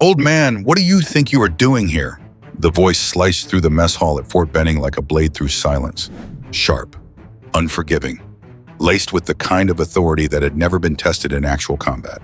Old man, what do you think you are doing here? The voice sliced through the mess hall at Fort Benning like a blade through silence. Sharp, unforgiving, laced with the kind of authority that had never been tested in actual combat.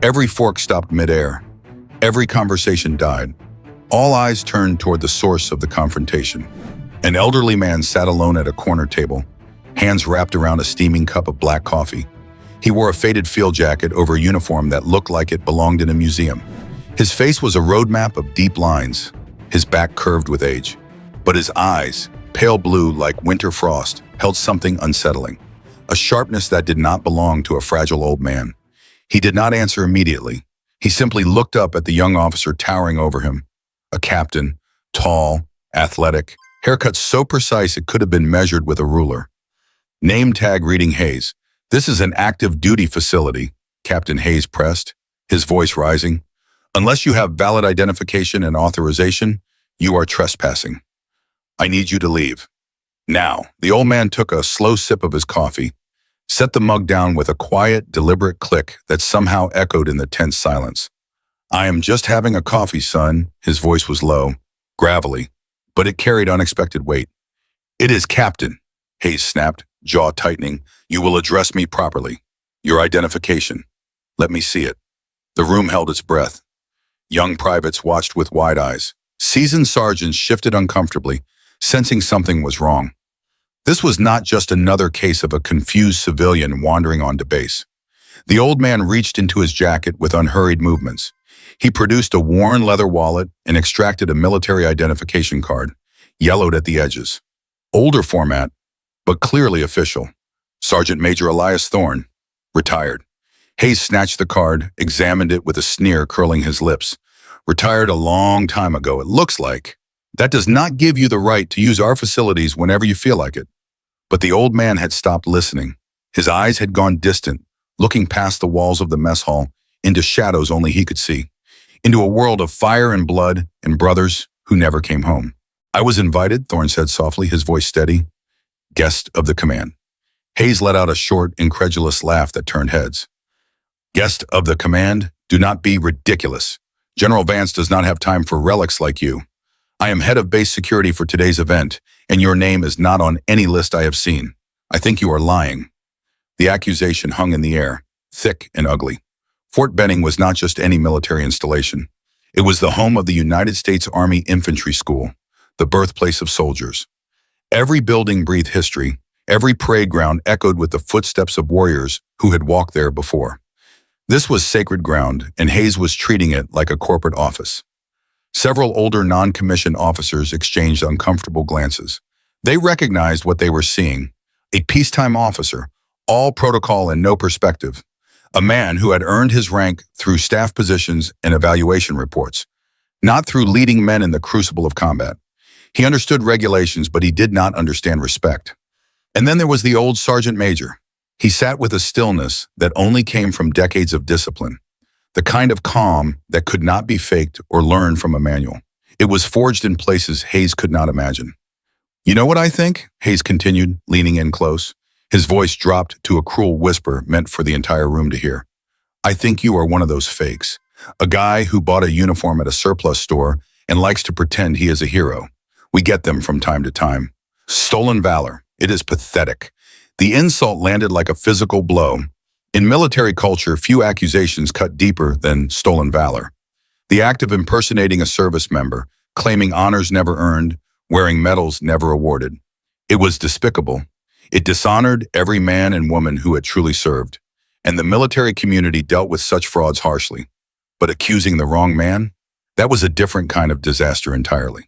Every fork stopped midair. Every conversation died. All eyes turned toward the source of the confrontation. An elderly man sat alone at a corner table, hands wrapped around a steaming cup of black coffee. He wore a faded field jacket over a uniform that looked like it belonged in a museum. His face was a roadmap of deep lines, his back curved with age. But his eyes, pale blue like winter frost, held something unsettling, a sharpness that did not belong to a fragile old man. He did not answer immediately. He simply looked up at the young officer towering over him, a captain, tall, athletic, haircut so precise it could have been measured with a ruler. Name tag reading Hayes. "This is an active duty facility," Captain Hayes pressed, his voice rising. "Unless you have valid identification and authorization, you are trespassing. I need you to leave. Now." The old man took a slow sip of his coffee, set the mug down with a quiet, deliberate click that somehow echoed in the tense silence. "I am just having a coffee, son." His voice was low, gravelly, but it carried unexpected weight. "It is Captain," Hayes snapped, jaw tightening. "You will address me properly. Your identification. Let me see it." The room held its breath. Young privates watched with wide eyes. Seasoned sergeants shifted uncomfortably, sensing something was wrong. This was not just another case of a confused civilian wandering onto base. The old man reached into his jacket with unhurried movements. He produced a worn leather wallet and extracted a military identification card, yellowed at the edges. Older format, but clearly official. Sergeant Major Elias Thorne, retired. Hayes snatched the card, examined it with a sneer curling his lips. "Retired a long time ago, it looks like. That does not give you the right to use our facilities whenever you feel like it." But the old man had stopped listening. His eyes had gone distant, looking past the walls of the mess hall into shadows only he could see, into a world of fire and blood and brothers who never came home. "I was invited," Thorne said softly, his voice steady. "Guest of the command." Hayes let out a short, incredulous laugh that turned heads. "Guest of the command? Do not be ridiculous. General Vance does not have time for relics like you. I am head of base security for today's event, and your name is not on any list I have seen. I think you are lying." The accusation hung in the air, thick and ugly. Fort Benning was not just any military installation. It was the home of the United States Army Infantry School, the birthplace of soldiers. Every building breathed history. Every parade ground echoed with the footsteps of warriors who had walked there before. This was sacred ground, and Hayes was treating it like a corporate office. Several older non-commissioned officers exchanged uncomfortable glances. They recognized what they were seeing: a peacetime officer, all protocol and no perspective. A man who had earned his rank through staff positions and evaluation reports, not through leading men in the crucible of combat. He understood regulations, but he did not understand respect. And then there was the old sergeant major. He sat with a stillness that only came from decades of discipline, the kind of calm that could not be faked or learned from a manual. It was forged in places Hayes could not imagine. "You know what I think?" Hayes continued, leaning in close. His voice dropped to a cruel whisper meant for the entire room to hear. "I think you are one of those fakes, a guy who bought a uniform at a surplus store and likes to pretend he is a hero. We get them from time to time. Stolen valor. It is pathetic." The insult landed like a physical blow. In military culture, few accusations cut deeper than stolen valor. The act of impersonating a service member, claiming honors never earned, wearing medals never awarded. It was despicable. It dishonored every man and woman who had truly served, and the military community dealt with such frauds harshly. But accusing the wrong man? That was a different kind of disaster entirely.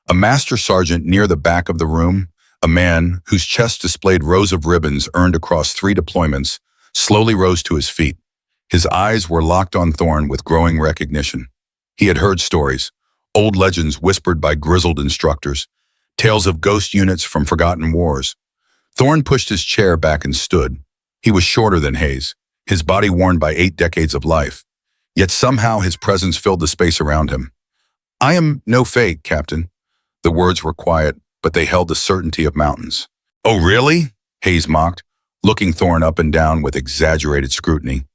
A master sergeant near the back of the room, a man whose chest displayed rows of ribbons earned across 3 deployments, slowly rose to his feet. His eyes were locked on Thorne with growing recognition. He had heard stories, old legends whispered by grizzled instructors, tales of ghost units from forgotten wars. Thorne pushed his chair back and stood. He was shorter than Hayes, his body worn by 8 decades of life. Yet somehow his presence filled the space around him. "I am no fake, Captain." The words were quiet, but they held the certainty of mountains. "Oh, really?" Hayes mocked, looking Thorne up and down with exaggerated scrutiny.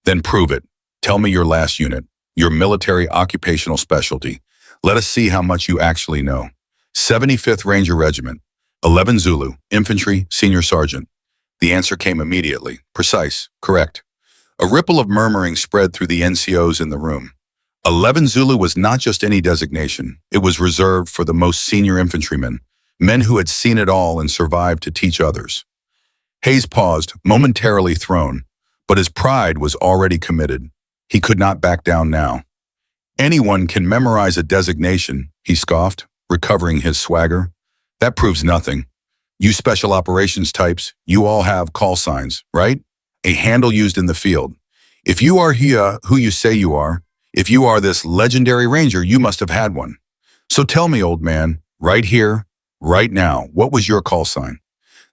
"Then prove it. Tell me your last unit. your military occupational specialty. Let us see how much you actually know. 75th Ranger Regiment, 11 Zulu, Infantry, Senior Sergeant. The answer came immediately. Precise, correct. A ripple of murmuring spread through the NCOs in the room. 11 Zulu was not just any designation. It was reserved for the most senior infantrymen, men who had seen it all and survived to teach others. Hayes paused, momentarily thrown, but his pride was already committed. He could not back down now. Anyone can memorize a designation, he scoffed, recovering his swagger. That proves nothing. You special operations types, you all have call signs, right? A handle used in the field. If you are here who you say you are, if you are this legendary ranger, you must have had one. So tell me, old man, right here, right now, what was your call sign?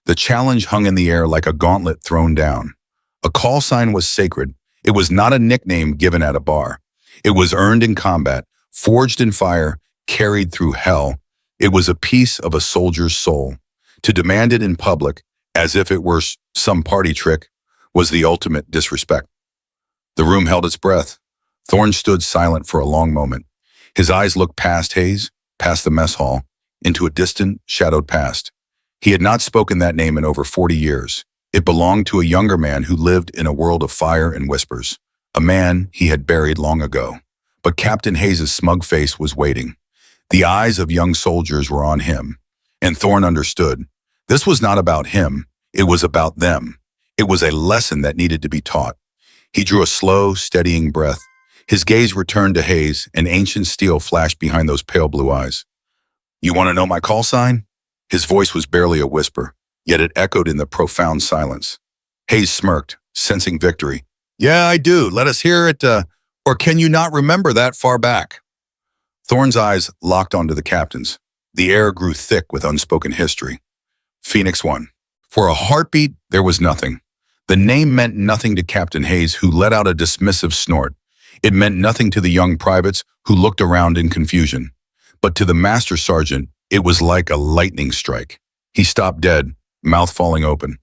The challenge hung in the air like a gauntlet thrown down. A call sign was sacred. It was not a nickname given at a bar. It was earned in combat, forged in fire, carried through hell. It was a piece of a soldier's soul. To demand it in public, as if it were some party trick, was the ultimate disrespect. The room held its breath. Thorne stood silent for a long moment. His eyes looked past Hayes, past the mess hall, into a distant, shadowed past. He had not spoken that name in over 40 years. It belonged to a younger man who lived in a world of fire and whispers, a man he had buried long ago. But Captain Hayes' smug face was waiting. The eyes of young soldiers were on him, and Thorne understood. This was not about him, it was about them. It was a lesson that needed to be taught. He drew a slow, steadying breath. His gaze returned to Hayes, and ancient steel flashed behind those pale blue eyes. You want to know my call sign? His voice was barely a whisper, yet it echoed in the profound silence. Hayes smirked, sensing victory. Yeah, I do. Let us hear it, or can you not remember that far back? Thorne's eyes locked onto the captain's. The air grew thick with unspoken history. Phoenix 1. For a heartbeat, there was nothing. The name meant nothing to Captain Hayes, who let out a dismissive snort. It meant nothing to the young privates, who looked around in confusion. But to the master sergeant, it was like a lightning strike. He stopped dead, mouth falling open.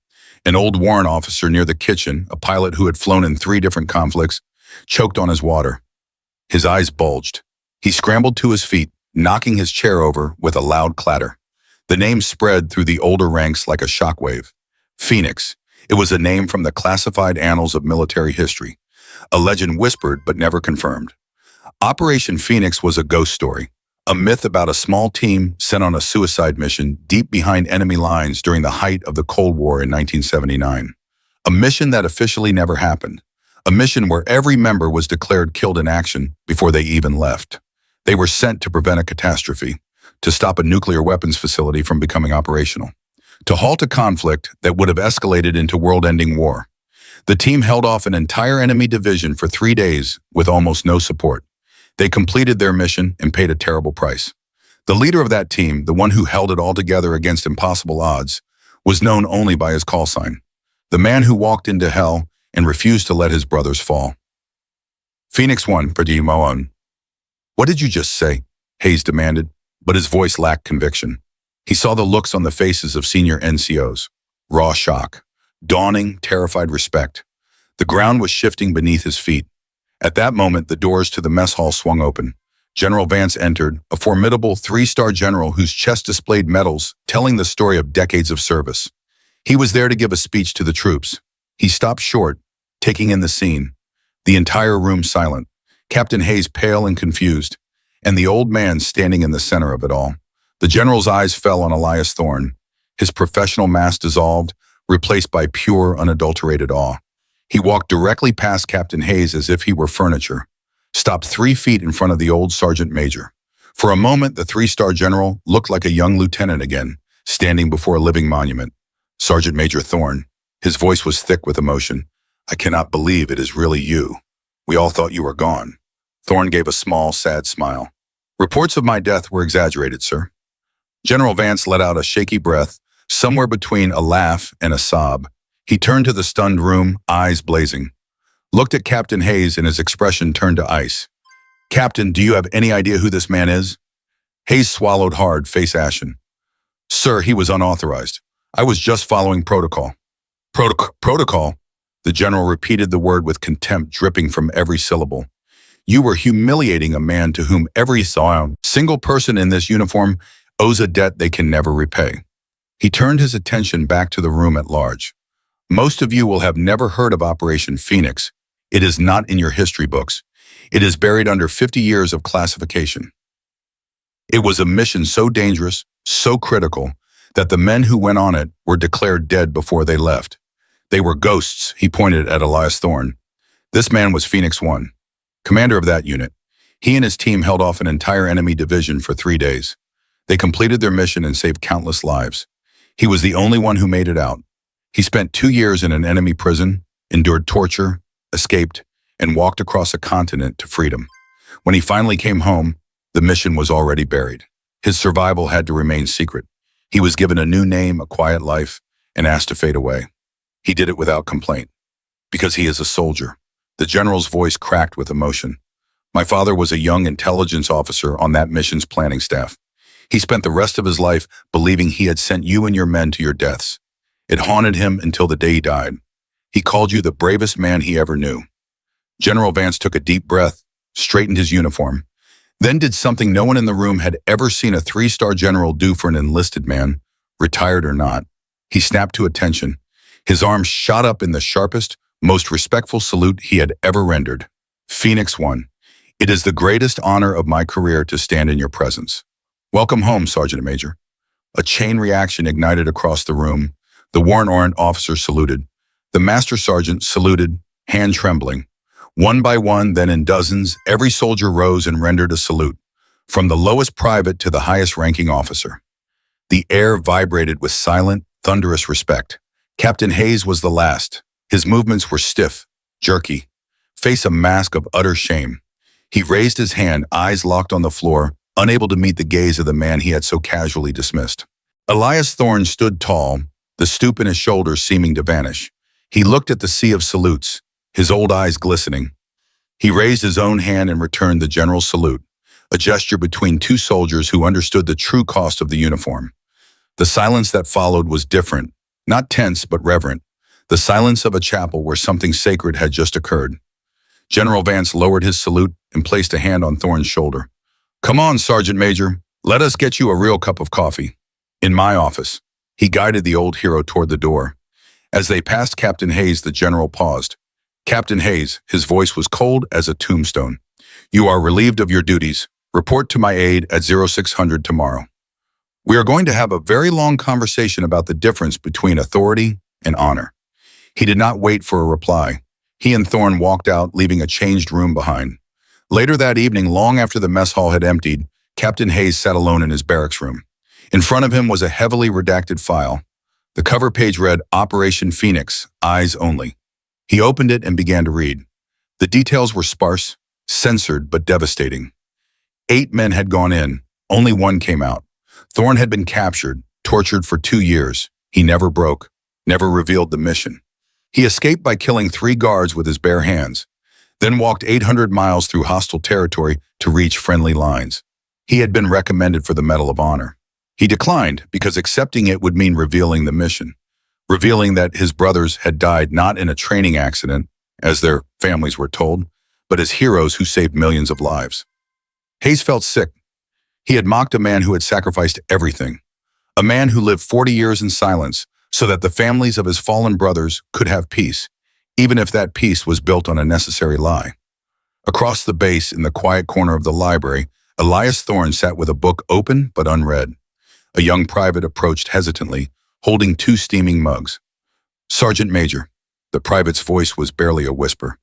An old warrant officer near the kitchen, a pilot who had flown in 3 different conflicts, choked on his water. His eyes bulged. He scrambled to his feet, knocking his chair over with a loud clatter. The name spread through the older ranks like a shockwave. Phoenix. It was a name from the classified annals of military history. A legend whispered but never confirmed. Operation Phoenix was a ghost story, a myth about a small team sent on a suicide mission deep behind enemy lines during the height of the Cold War in 1979. A mission that officially never happened. A mission where every member was declared killed in action before they even left. They were sent to prevent a catastrophe, to stop a nuclear weapons facility from becoming operational, to halt a conflict that would have escalated into world-ending war. The team held off an entire enemy division for 3 days with almost no support. They completed their mission and paid a terrible price. The leader of that team, the one who held it all together against impossible odds, was known only by his call sign. The man who walked into hell and refused to let his brothers fall. Phoenix 1, Perdue Moan. What did you just say? Hayes demanded, but his voice lacked conviction. He saw the looks on the faces of senior NCOs. Raw shock. Dawning, terrified respect. The ground was shifting beneath his feet. At that moment, the doors to the mess hall swung open. General Vance entered, a formidable 3-star general whose chest displayed medals telling the story of decades of service. He was there to give a speech to the troops. He stopped short, taking in the scene. The entire room silent. Captain Hayes pale and confused, and the old man standing in the center of it all. The general's eyes fell on Elias Thorne. His professional mask dissolved, replaced by pure, unadulterated awe. He walked directly past Captain Hayes as if he were furniture, stopped 3 feet in front of the old sergeant major. For a moment, the 3-star general looked like a young lieutenant again, standing before a living monument. Sergeant Major Thorne. His voice was thick with emotion. I cannot believe it is really you. We all thought you were gone. Thorne gave a small, sad smile. Reports of my death were exaggerated, sir. General Vance let out a shaky breath, somewhere between a laugh and a sob. He turned to the stunned room, eyes blazing. Looked at Captain Hayes and his expression turned to ice. Captain, do you have any idea who this man is? Hayes swallowed hard, face ashen. Sir, he was unauthorized. I was just following protocol. Protocol? The general repeated the word with contempt dripping from every syllable. You were humiliating a man to whom every single person in this uniform owes a debt they can never repay. He turned his attention back to the room at large. Most of you will have never heard of Operation Phoenix. It is not in your history books. It is buried under 50 years of classification. It was a mission so dangerous, so critical, that the men who went on it were declared dead before they left. They were ghosts, he pointed at Elias Thorne. This man was Phoenix 1, commander of that unit. He and his team held off an entire enemy division for 3 days. They completed their mission and saved countless lives. He was the only one who made it out. He spent 2 years in an enemy prison, endured torture, escaped, and walked across a continent to freedom. When he finally came home, the mission was already buried. His survival had to remain secret. He was given a new name, a quiet life, and asked to fade away. He did it without complaint. Because he is a soldier. The general's voice cracked with emotion. My father was a young intelligence officer on that mission's planning staff. He spent the rest of his life believing he had sent you and your men to your deaths. It haunted him until the day he died. He called you the bravest man he ever knew. General Vance took a deep breath, straightened his uniform, then did something no one in the room had ever seen a 3-star general do for an enlisted man, retired or not. He snapped to attention. His arms shot up in the sharpest, most respectful salute he had ever rendered. Phoenix 1, it is the greatest honor of my career to stand in your presence. Welcome home, Sergeant Major. A chain reaction ignited across the room. The warrant officer saluted. The master sergeant saluted, hand trembling. One by one, then in dozens, every soldier rose and rendered a salute, from the lowest private to the highest ranking officer. The air vibrated with silent, thunderous respect. Captain Hayes was the last. His movements were stiff, jerky, face a mask of utter shame. He raised his hand, eyes locked on the floor, unable to meet the gaze of the man he had so casually dismissed. Elias Thorne stood tall, the stoop in his shoulders seeming to vanish. He looked at the sea of salutes, his old eyes glistening. He raised his own hand and returned the general's salute, a gesture between two soldiers who understood the true cost of the uniform. The silence that followed was different, not tense but reverent, the silence of a chapel where something sacred had just occurred. General Vance lowered his salute and placed a hand on Thorne's shoulder. Come on, Sergeant Major, let us get you a real cup of coffee. In my office. He guided the old hero toward the door. As they passed Captain Hayes, the general paused. Captain Hayes, his voice was cold as a tombstone. You are relieved of your duties. Report to my aide at 0600 tomorrow. We are going to have a very long conversation about the difference between authority and honor. He did not wait for a reply. He and Thorne walked out, leaving a changed room behind. Later that evening, long after the mess hall had emptied, Captain Hayes sat alone in his barracks room. In front of him was a heavily redacted file. The cover page read, Operation Phoenix, Eyes Only. He opened it and began to read. The details were sparse, censored, but devastating. 8 men had gone in. Only 1 came out. Thorne had been captured, tortured for 2 years. He never broke, never revealed the mission. He escaped by killing 3 guards with his bare hands, then walked 800 miles through hostile territory to reach friendly lines. He had been recommended for the Medal of Honor. He declined because accepting it would mean revealing the mission, revealing that his brothers had died not in a training accident, as their families were told, but as heroes who saved millions of lives. Hayes felt sick. He had mocked a man who had sacrificed everything, a man who lived 40 years in silence so that the families of his fallen brothers could have peace, even if that peace was built on a necessary lie. Across the base in the quiet corner of the library, Elias Thorne sat with a book open but unread. A young private approached hesitantly, holding 2 steaming mugs. Sergeant Major, the private's voice was barely a whisper.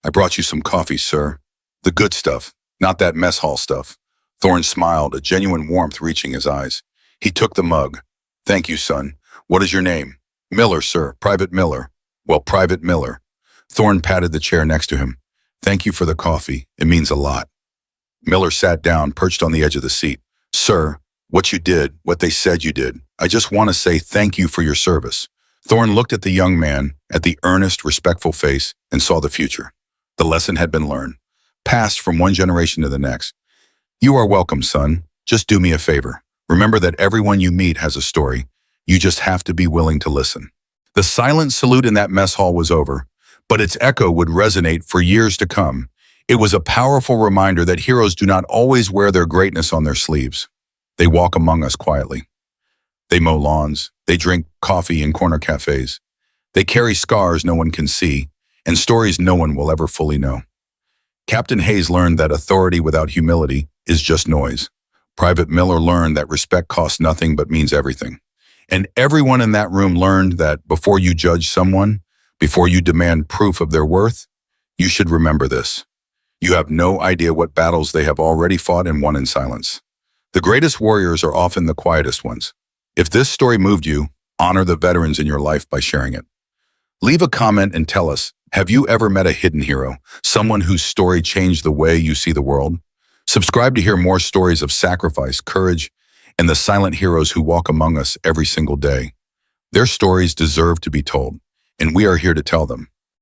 I brought you some coffee, sir. The good stuff, not that mess hall stuff. Thorne smiled, a genuine warmth reaching his eyes. He took the mug. Thank you, son. What is your name? Miller, sir. Private Miller. Well, Private Miller. Thorne patted the chair next to him. Thank you for the coffee. It means a lot. Miller sat down, perched on the edge of the seat. Sir, what you did, what they said you did. I just want to say thank you for your service. Thorne looked at the young man, at the earnest, respectful face, and saw the future. The lesson had been learned, passed from one generation to the next. You are welcome, son. Just do me a favor. Remember that everyone you meet has a story. You just have to be willing to listen. The silent salute in that mess hall was over, but its echo would resonate for years to come. It was a powerful reminder that heroes do not always wear their greatness on their sleeves. They walk among us quietly. They mow lawns. They drink coffee in corner cafes. They carry scars no one can see and stories no one will ever fully know. Captain Hayes learned that authority without humility is just noise. Private Miller learned that respect costs nothing but means everything. And everyone in that room learned that before you judge someone, before you demand proof of their worth, you should remember this. You have no idea what battles they have already fought and won in silence. The greatest warriors are often the quietest ones. If this story moved you, honor the veterans in your life by sharing it. Leave a comment and tell us, have you ever met a hidden hero, someone whose story changed the way you see the world? Subscribe to hear more stories of sacrifice, courage, and the silent heroes who walk among us every single day. Their stories deserve to be told, and we are here to tell them.